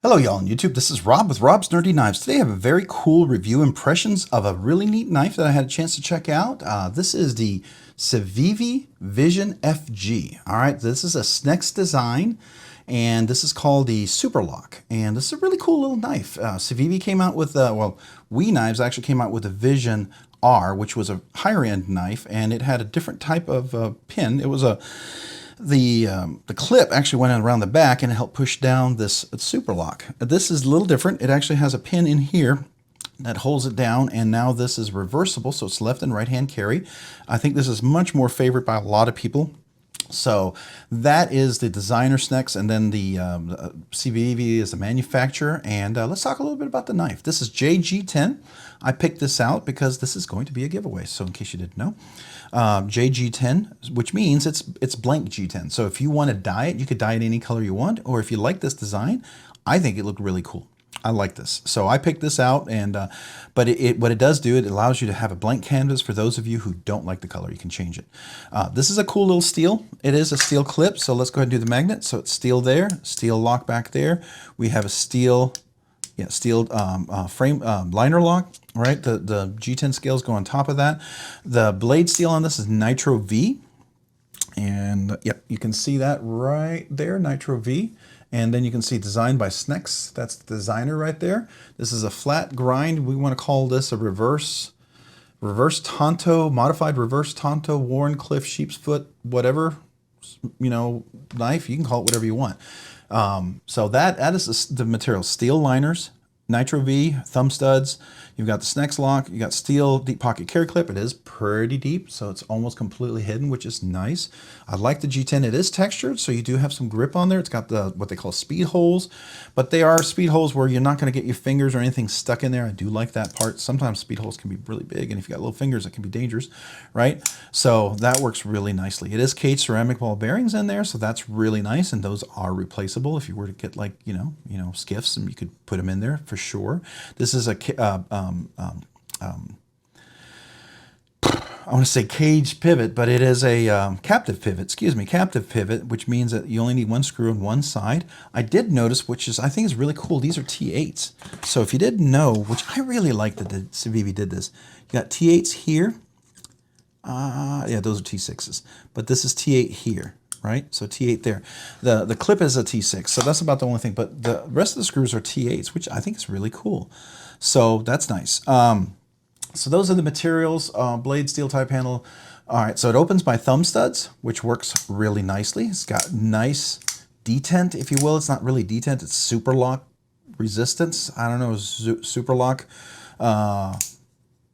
Hello y'all on YouTube, this is Rob with Rob's Nerdy Knives. Today I have a very cool review impressions of a really neat knife that I had a chance to check out. This is the Civivi Vision FG. Alright, this is a Snecx design and this is called the Superlock. And this is a really cool little knife. Civivi came out with, We Knives actually came out with the Vision R, which was a higher end knife, and it had a different type of pin. It was the clip actually went around the back and it helped push down this Superlock. This is a little different. It actually has a pin in here that holds it down, and now this is reversible, so it's left and right hand carry. I think this is much more favored by a lot of people. So that is the designer Snecx, and then the Civivi is the manufacturer. And let's talk a little bit about the knife. This is Jade G10. I picked this out because this is going to be a giveaway. So in case you didn't know, Jade G10, which means it's blank G10. So if you want to dye it, you could dye it any color you want. Or if you like this design, I think it looked really cool. I like this. So I picked this out, and but what it does do, it allows you to have a blank canvas for those of you who don't like the color. You can change it. This is a cool little steel. It is a steel clip, so let's go ahead and do the magnet. So it's steel there, steel lock back there. We have a steel frame liner lock, right? The G10 scales go on top of that. The blade steel on this is Nitro-V. And yep, you can see that right there, Nitro-V. And then you can see designed by Snecx. That's the designer right there. This is a flat grind. We want to call this a reverse Tonto, modified reverse Tonto, Wharncliffe, sheep's foot, whatever, knife. You can call it whatever you want. So that is the material. Steel liners, Nitro-V, thumb studs. You've got the Snecx lock. You got steel deep pocket carry clip. It is pretty deep, so it's almost completely hidden, which is nice. I like the G10. It is textured, so you do have some grip on there. It's got what they call speed holes, but they are speed holes where you're not going to get your fingers or anything stuck in there. I do like that part. Sometimes speed holes can be really big, and if you got little fingers, it can be dangerous, right? So that works really nicely. It is cage ceramic ball bearings in there, so that's really nice, and those are replaceable if you were to get like skiffs, and you could put them in there for sure. This is a I want to say cage pivot, but it is a captive pivot, captive pivot, which means that you only need one screw on one side. I did notice, I think is really cool, these are T8s. So if you didn't know, which I really like that the Civivi did this, you got T8s here. Yeah, those are T6s, but this is T8 here, right? So T8 there. The clip is a T6, so that's about the only thing, but the rest of the screws are T8s, which I think is really cool. So that's nice. So those are the materials, blade steel type handle. All right, so it opens by thumb studs, which works really nicely. It's got nice detent, if you will. It's not really detent, it's Superlock resistance. I don't know, Superlock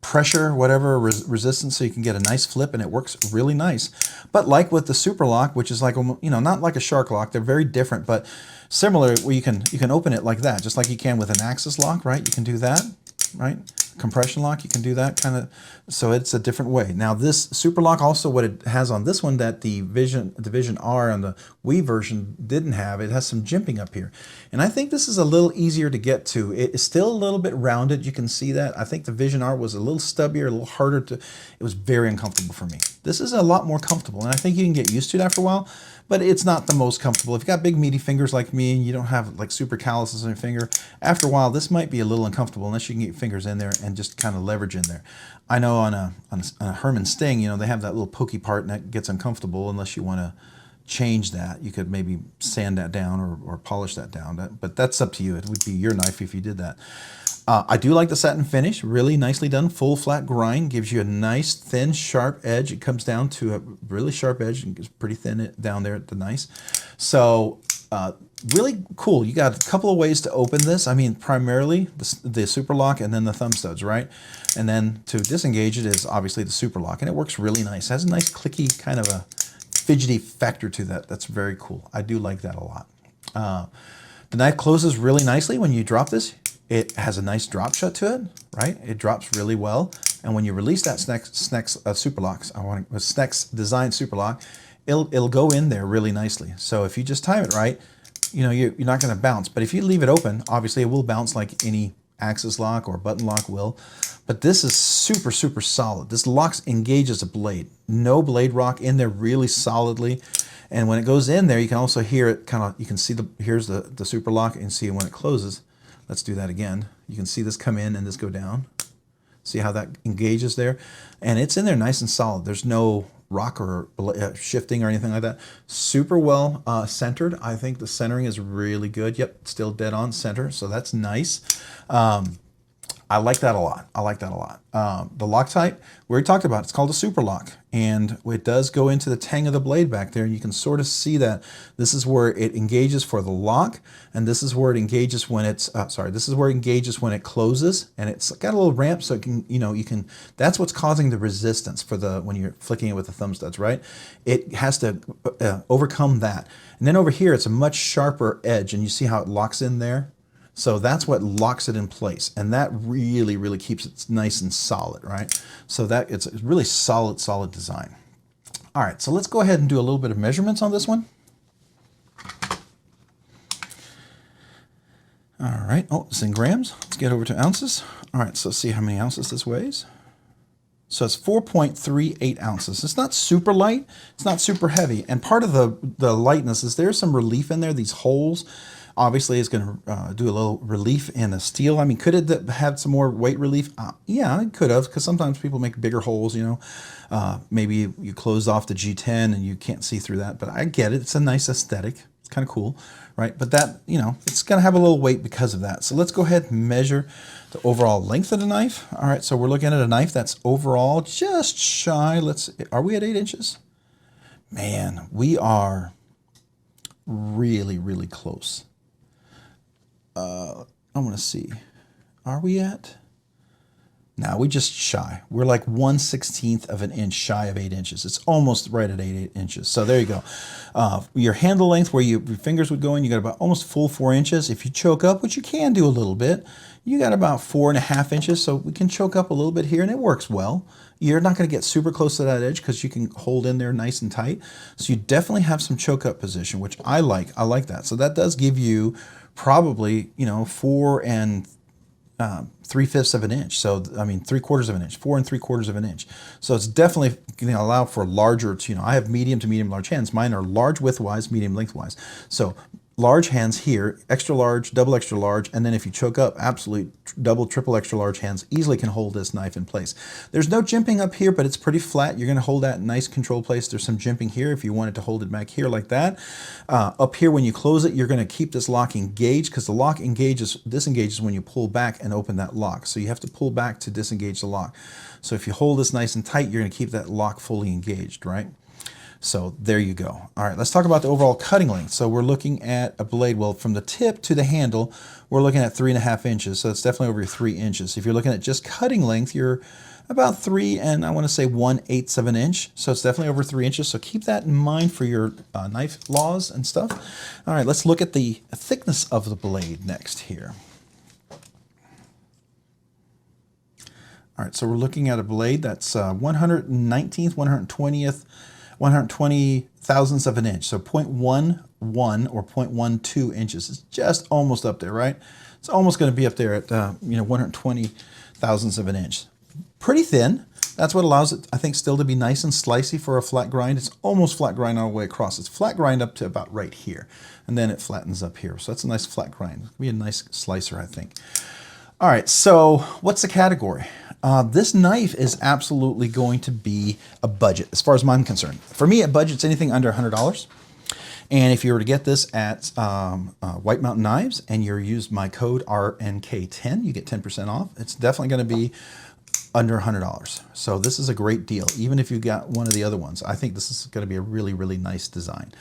pressure, whatever, resistance, so you can get a nice flip, and it works really nice. But like with the Superlock, which is like, not like a shark lock, they're very different, but similar, where you can open it like that, just like you can with an axis lock, right? You can do that, right? Compression lock, you can do that kind of, so it's a different way. Now this Superlock, also what it has on this one that the Vision R on the Wii version didn't have, it has some jimping up here. And I think this is a little easier to get to. It is still a little bit rounded, you can see that. I think the Vision R was a little stubbier, a little harder to, it was very uncomfortable for me. This is a lot more comfortable, and I think you can get used to it after a while, but it's not the most comfortable. If you've got big meaty fingers like me and you don't have like super calluses on your finger, after a while this might be a little uncomfortable unless you can get your fingers in there and just kind of leverage in there. I know on a Herman Sting, they have that little pokey part and that gets uncomfortable unless you want to change that. You could maybe sand that down or polish that down, but that's up to you. It would be your knife if you did that. I do like the satin finish, really nicely done. Full flat grind, gives you a nice thin sharp edge. It comes down to a really sharp edge and gets pretty thin down there at the nice. So really cool. You got a couple of ways to open this. I mean, primarily the Superlock and then the thumb studs, right? And then to disengage it is obviously the Superlock, and it works really nice. It has a nice clicky kind of a fidgety factor to that. That's very cool. I do like that a lot. The knife closes really nicely when you drop this. It has a nice drop shut to it, right? It drops really well. And when you release that Snecx Snecx Design Superlock, it'll go in there really nicely. So if you just time it right, you're not going to bounce. But if you leave it open, obviously it will bounce like any axis lock or button lock will. But this is super, super solid. This engages a blade. No blade rock in there really solidly. And when it goes in there, you can also hear it kind of, you can see here's the Superlock, and see when it closes. Let's do that again. You can see this come in and this go down. See how that engages there? And it's in there nice and solid. There's no rock or shifting or anything like that. Super well centered. I think the centering is really good. Yep, still dead on center, so that's nice. I like that a lot. I like that a lot. The lock type, we already talked about, it's called a Superlock, and it does go into the tang of the blade back there, and you can sort of see that this is where it engages for the lock, and this is where it engages when it's, this is where it engages when it closes, and it's got a little ramp, so it can, you can, that's what's causing the resistance for when you're flicking it with the thumb studs, right? It has to overcome that. And then over here, it's a much sharper edge, and you see how it locks in there? So that's what locks it in place, and that really, really keeps it nice and solid, right? So that it's a really solid, solid design. All right, so let's go ahead and do a little bit of measurements on this one. All right, oh, it's in grams. Let's get over to ounces. All right, so see how many ounces this weighs. So it's 4.38 ounces. It's not super light, it's not super heavy, and part of the lightness is there's some relief in there, these holes. Obviously, it's going to do a little relief in the steel. I mean, could it have had some more weight relief? Yeah, it could have, because sometimes people make bigger holes, maybe you close off the G10 and you can't see through that, but I get it. It's a nice aesthetic. It's kind of cool, right? But that, it's going to have a little weight because of that. So let's go ahead and measure the overall length of the knife. All right, so we're looking at a knife that's overall just shy. Are we at 8 inches? Man, we are really, really close. I want to see. Are we at? No, we just shy. We're like 1/16 of an inch shy of 8 inches. It's almost right at 8 inches. So there you go. Your handle length, where your fingers would go in, you got about almost full 4 inches. If you choke up, which you can do a little bit, you got about 4.5 inches. So we can choke up a little bit here, and it works well. You're not going to get super close to that edge because you can hold in there nice and tight. So you definitely have some choke up position, which I like. I like that. So that does give you probably 4 3/5 of an inch. So I mean 3/4 of an inch, 4 3/4 of an inch. So it's definitely going to allow for larger. I have medium to medium large hands. Mine are large widthwise, medium lengthwise. So large hands here, extra large, double extra large, and then if you choke up, absolutely double, triple extra large hands easily can hold this knife in place. There's no jimping up here, but it's pretty flat. You're going to hold that in nice control place. There's some jimping here if you wanted to hold it back here like that. Up here, when you close it, you're going to keep this lock engaged, because the lock disengages when you pull back and open that lock. So you have to pull back to disengage the lock. So if you hold this nice and tight, you're going to keep that lock fully engaged, right? So there you go. All right, let's talk about the overall cutting length. So we're looking at a blade, well, from the tip to the handle, we're looking at 3.5 inches. So it's definitely over 3 inches. If you're looking at just cutting length, you're about 3 and I want to say 1/8 of an inch. So it's definitely over 3 inches. So keep that in mind for your knife laws and stuff. All right, let's look at the thickness of the blade next here. All right, so we're looking at a blade that's 119th, 120th, 120 thousandths of an inch. So 0.11 or 0.12 inches. It's just almost up there, right? It's almost going to be up there at 120 thousandths of an inch. Pretty thin. That's what allows it, I think, still to be nice and slicey for a flat grind. It's almost flat grind all the way across. It's flat grind up to about right here, and then it flattens up here. So that's a nice flat grind. It'll be a nice slicer, I think. All right, so what's the category? This knife is absolutely going to be a budget, as far as I'm concerned. For me, a budget's anything under $100. And if you were to get this at White Mountain Knives and you use my code RNK10, you get 10% off. It's definitely going to be under $100. So this is a great deal. Even if you got one of the other ones, I think this is going to be a really, really nice design.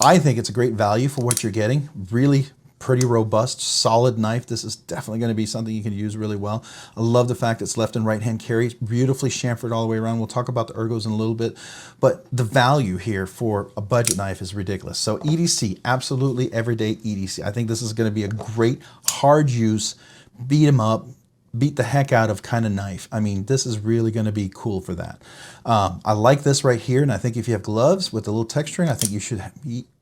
I think it's a great value for what you're getting. Really pretty robust, solid knife. This is definitely going to be something you can use really well. I love the fact it's left and right hand carry. Beautifully chamfered all the way around. We'll talk about the ergos in a little bit, but the value here for a budget knife is ridiculous. So EDC, absolutely everyday EDC. I think this is going to be a great hard use, beat 'em up, beat the heck out of kind of knife. I mean, this is really going to be cool for that. I like this right here, and I think if you have gloves with a little texturing, I think you should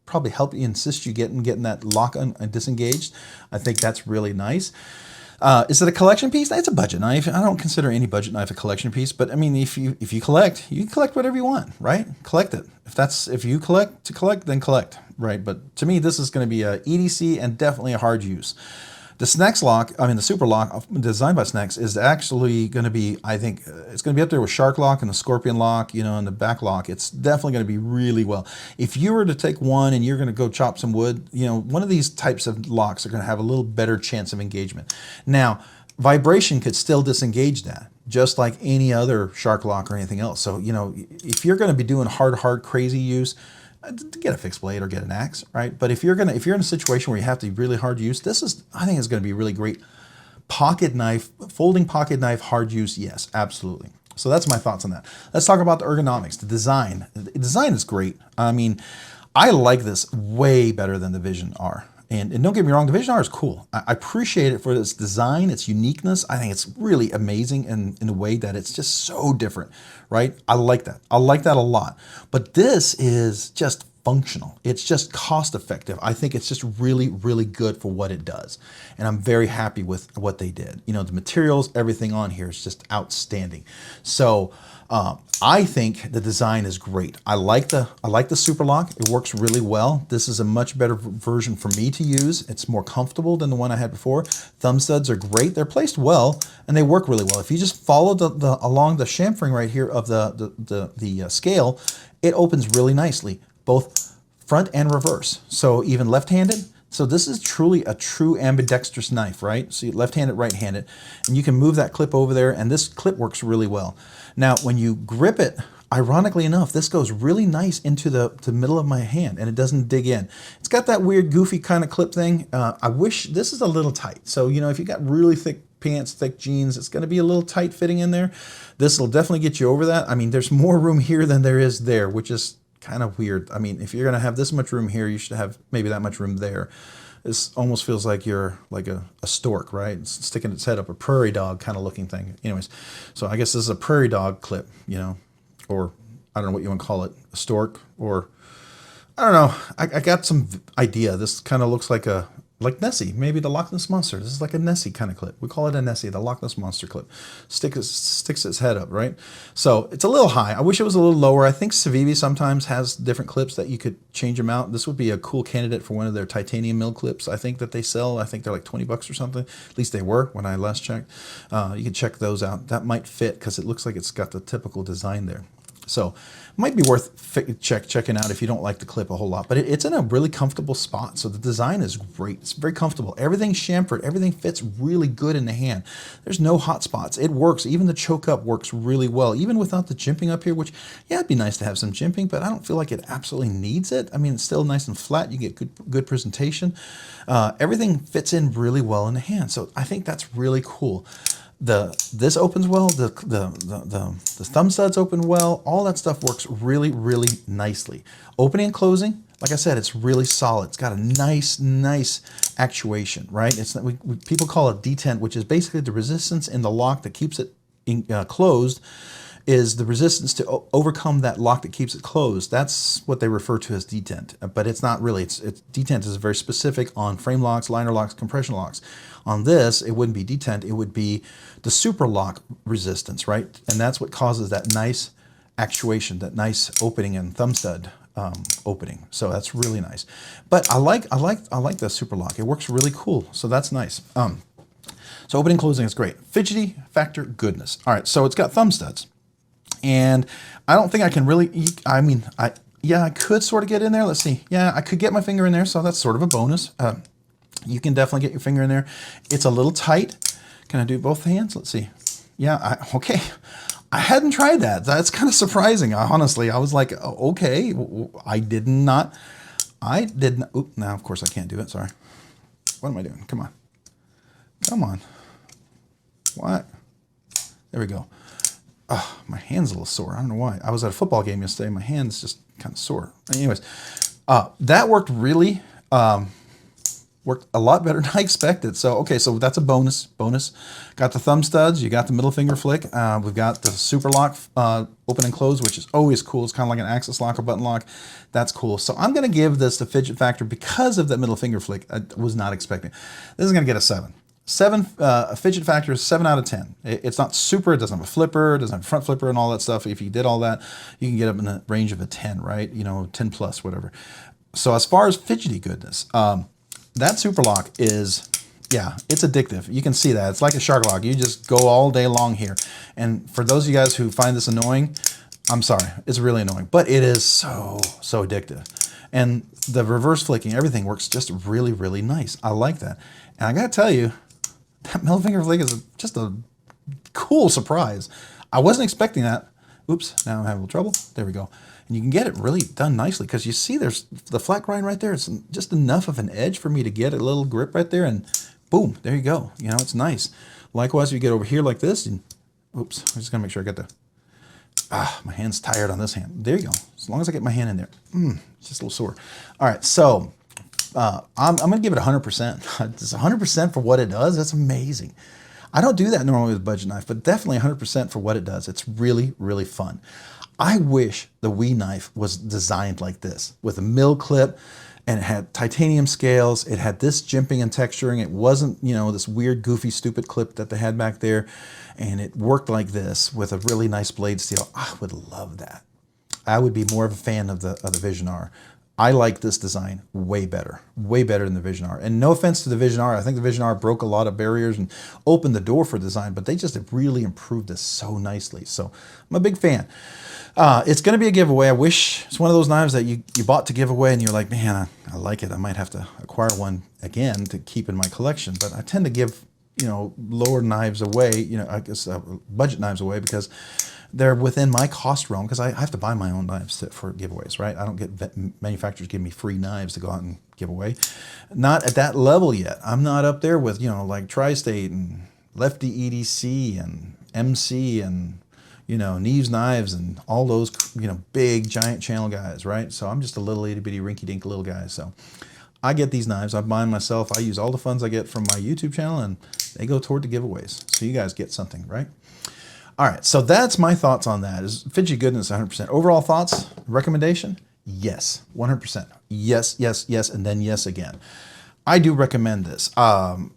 probably help you insist you getting that lock disengaged. I think that's really nice. Is it a collection piece? It's a budget knife. I don't consider any budget knife a collection piece, but I mean, if you collect, you can collect whatever you want, right? Collect it. If you collect to collect, then collect, right? But to me, this is going to be a EDC and definitely a hard use. The Snecx lock, I mean the Superlock designed by Snecx, is actually going to be, I think, it's going to be up there with Shark Lock and the Scorpion Lock, and the back lock. It's definitely going to be really well. If you were to take one and you're going to go chop some wood, one of these types of locks are going to have a little better chance of engagement. Now, vibration could still disengage that, just like any other Shark Lock or anything else. So, if you're going to be doing hard, crazy use, get a fixed blade or get an axe, right? But if you're in a situation where you have to be really hard use, I think it's going to be really great. Pocket knife, folding pocket knife, hard use, yes, absolutely. So that's my thoughts on that. Let's talk about the ergonomics, the design. The design is great. I mean, I like this way better than the Vision R. And don't get me wrong, the Vision R is cool. I appreciate it for its design, its uniqueness. I think it's really amazing in a way that it's just so different, right? I like that. I like that a lot. But this is just functional. It's just cost effective. I think it's just really, really good for what it does. And I'm very happy with what they did. The materials, everything on here is just outstanding. So I think the design is great. I like the Superlock. It works really well. This is a much better version for me to use. It's more comfortable than the one I had before. Thumb studs are great. They're placed well and they work really well. If you just follow along the chamfering right here of the scale, it opens really nicely, both front and reverse. So even left-handed. So this is truly a true ambidextrous knife, right? So left-handed, right-handed, and you can move that clip over there, and this clip works really well. Now, when you grip it, ironically enough, this goes really nice into the middle of my hand, and it doesn't dig in. It's got that weird, goofy kind of clip thing. I wish this is a little tight. So, if you got really thick pants, thick jeans, it's going to be a little tight fitting in there. This will definitely get you over that. I mean, there's more room here than there is there, which is kind of weird. I mean, if you're going to have this much room here, you should have maybe that much room there. This almost feels like you're like a stork, right? It's sticking its head up, a prairie dog kind of looking thing. Anyways, so I guess this is a prairie dog clip, or I don't know what you want to call it, a stork, or I don't know. I got some idea. This kind of looks like Nessie, maybe the Loch Ness Monster. This is like a Nessie kind of clip. We call it a Nessie, the Loch Ness Monster clip. Sticks its head up, right? So it's a little high. I wish it was a little lower. I think Civivi sometimes has different clips that you could change them out. This would be a cool candidate for one of their titanium mill clips, I think, that they sell. I think they're like 20 bucks or something. At least they were when I last checked. You can check those out. That might fit because it looks like it's got the typical design there. So it might be worth checking out if you don't like the clip a whole lot, but it's in a really comfortable spot. So the design is great. It's very comfortable. Everything's chamfered. Everything fits really good in the hand. There's no hot spots. It works. Even the choke up works really well, even without the jimping up here, which, yeah, it'd be nice to have some jimping, but I don't feel like it absolutely needs it. I mean, it's still nice and flat. You get good presentation. Everything fits in really well in the hand. So I think that's really cool. This opens well, the thumb studs open well, all that stuff works really, really nicely. Opening and closing, like I said, it's really solid. It's got a nice actuation, right? People call it detent, which is basically the resistance in the lock that keeps it closed, is the resistance to overcome that lock that keeps it closed. That's what they refer to as detent, but it's not really. It's detent is very specific on frame locks, liner locks, compression locks. On this, it wouldn't be detent, it would be the Superlock resistance, right? And that's what causes that nice actuation, that nice opening and thumb stud opening. So that's really nice. But I like the Superlock. It works really cool. So that's nice. So opening, closing is great. Fidgety factor, goodness. All right, so it's got thumb studs. And I don't think I can really, I could sort of get in there. Let's see. Yeah, I could get my finger in there, so that's sort of a bonus. You can definitely get your finger in there. It's a little tight. Can I do both hands? Let's see. Yeah, okay. I hadn't tried that. That's kind of surprising, honestly. I was like, okay, I did not. Oop, now, of course, I can't do it. Sorry. What am I doing? Come on. Come on. What? There we go. Oh, my hand's a little sore. I don't know why. I was at a football game yesterday. My hand's just kind of sore. Anyways, that worked really, worked a lot better than I expected. So, okay, so that's a bonus. Got the thumb studs. You got the middle finger flick. We've got the Superlock open and close, which is always cool. It's kind of like an axis lock or button lock. That's cool. So I'm going to give this the fidget factor because of that middle finger flick. I was not expecting. This is going to get a 7. A fidget factor is 7 out of 10. It's not super, it doesn't have a flipper, it doesn't have a front flipper and all that stuff. If you did all that, you can get up in the range of a 10, right? You know, 10 plus, whatever. So as far as fidgety goodness, that Superlock is, yeah, it's addictive. You can see that. It's like a shark lock. You just go all day long here. And for those of you guys who find this annoying, I'm sorry, it's really annoying, but it is so addictive. And the reverse flicking, everything works just really, really nice. I like that. And I gotta tell you, that middle finger flick is just a cool surprise. I wasn't expecting that. Oops, now I'm having a little trouble. There we go. And you can get it really done nicely because you see there's the flat grind right there. It's just enough of an edge for me to get a little grip right there, and boom, there you go. You know, it's nice. Likewise, if you get over here like this, and oops, I'm just gonna make sure I get the, my hand's tired on this hand. There you go. As long as I get my hand in there. It's just a little sore. All right, so I'm gonna give it 100%. It's 100% for what it does. That's amazing. I don't do that normally with a budget knife, but definitely 100% for what it does. It's really, really fun. I wish the Wii knife was designed like this, with a mill clip, and it had titanium scales. It had this jimping and texturing. It wasn't, you know, this weird, goofy, stupid clip that they had back there. And it worked like this with a really nice blade steel. I would love that. I would be more of a fan of the Vision R. I like this design way better than the Vision R. And no offense to the Vision R, I think the Vision R broke a lot of barriers and opened the door for design, but they just have really improved this so nicely. So I'm a big fan. It's going to be a giveaway. I wish it's one of those knives that you bought to give away and you're like, man, I like it. I might have to acquire one again to keep in my collection. But I tend to give, you know, lower knives away, you know, I guess budget knives away because they're within my cost realm, because I have to buy my own knives for giveaways, right? I don't get manufacturers give me free knives to go out and give away. Not at that level yet. I'm not up there with, you know, like Tri-State and Lefty EDC and MC and, you know, Neves Knives and all those, you know, big giant channel guys, right? So I'm just a little itty bitty rinky dink little guy. So I get these knives, I buy them myself. I use all the funds I get from my YouTube channel and they go toward the giveaways. So you guys get something, right? All right, so that's my thoughts on that. Is fidget goodness 100%. Overall thoughts, recommendation? Yes, 100%. Yes, yes, yes, and then yes again. I do recommend this. I'm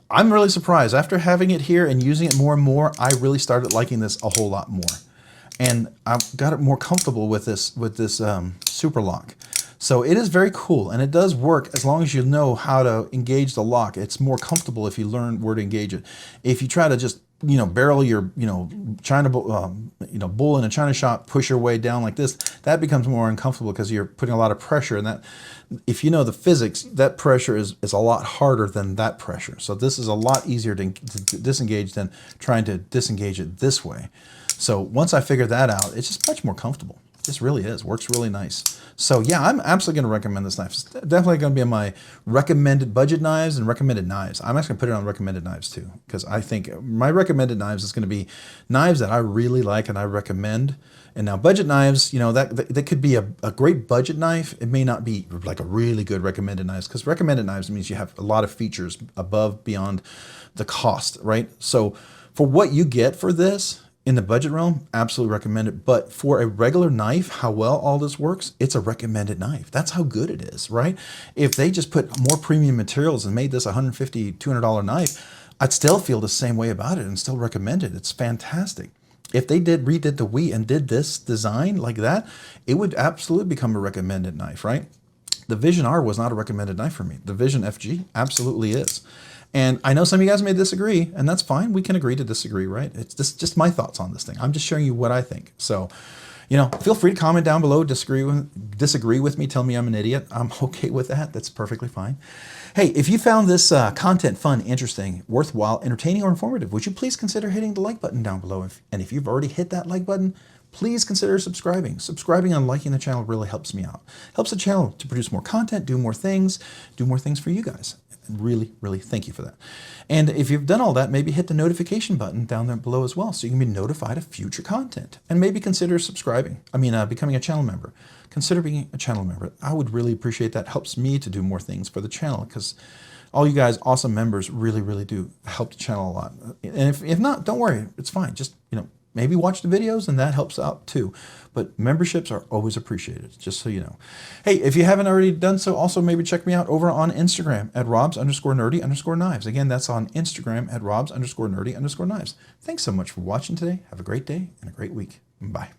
really surprised. After having it here and using it more and more, I really started liking this a whole lot more. And I've got it more comfortable with this Superlock. So it is very cool, and it does work as long as you know how to engage the lock. It's more comfortable if you learn where to engage it. If you try to just, you know, barrel your, you know, China, bull in a China shop, push your way down like this, that becomes more uncomfortable because you're putting a lot of pressure, and that, if you know the physics, that pressure is a lot harder than that pressure. So this is a lot easier to disengage than trying to disengage it this way. So once I figured that out, it's just much more comfortable. This really is, works really nice. So yeah, I'm absolutely gonna recommend this knife. It's definitely gonna be on my recommended budget knives and recommended knives. I'm actually gonna put it on recommended knives too, because I think my recommended knives is gonna be knives that I really like and I recommend. And now budget knives, you know, that could be a great budget knife. It may not be like a really good recommended knives, because recommended knives means you have a lot of features above, beyond the cost, right? So for what you get for this, in the budget realm, absolutely recommend it. But for a regular knife, how well all this works, it's a recommended knife. That's how good it is, right? If they just put more premium materials and made this $150, $200 knife, I'd still feel the same way about it and still recommend it. It's fantastic. If they redid the Wii and did this design like that, it would absolutely become a recommended knife, right? The Vision R was not a recommended knife for me. The Vision FG absolutely is. And I know some of you guys may disagree, and that's fine. We can agree to disagree, right? It's just my thoughts on this thing. I'm just showing you what I think. So, you know, feel free to comment down below, disagree with me, tell me I'm an idiot. I'm okay with that. That's perfectly fine. Hey, if you found this content fun, interesting, worthwhile, entertaining, or informative, would you please consider hitting the like button down below? And if you've already hit that like button, please consider subscribing. Subscribing and liking the channel really helps me out. Helps the channel to produce more content, do more things for you guys. Really, really thank you for that. And if you've done all that, maybe hit the notification button down there below as well, so you can be notified of future content. And maybe consider becoming a channel member. Consider being a channel member. I would really appreciate that. Helps me to do more things for the channel, because all you guys, awesome members, really, really do help the channel a lot. And if not, don't worry, it's fine. Just, you know, maybe watch the videos, and that helps out too. But memberships are always appreciated, just so you know. Hey, if you haven't already done so, also maybe check me out over on Instagram at robs_nerdy_knives. Again, that's on Instagram at robs_nerdy_knives. Thanks so much for watching today. Have a great day and a great week. Bye.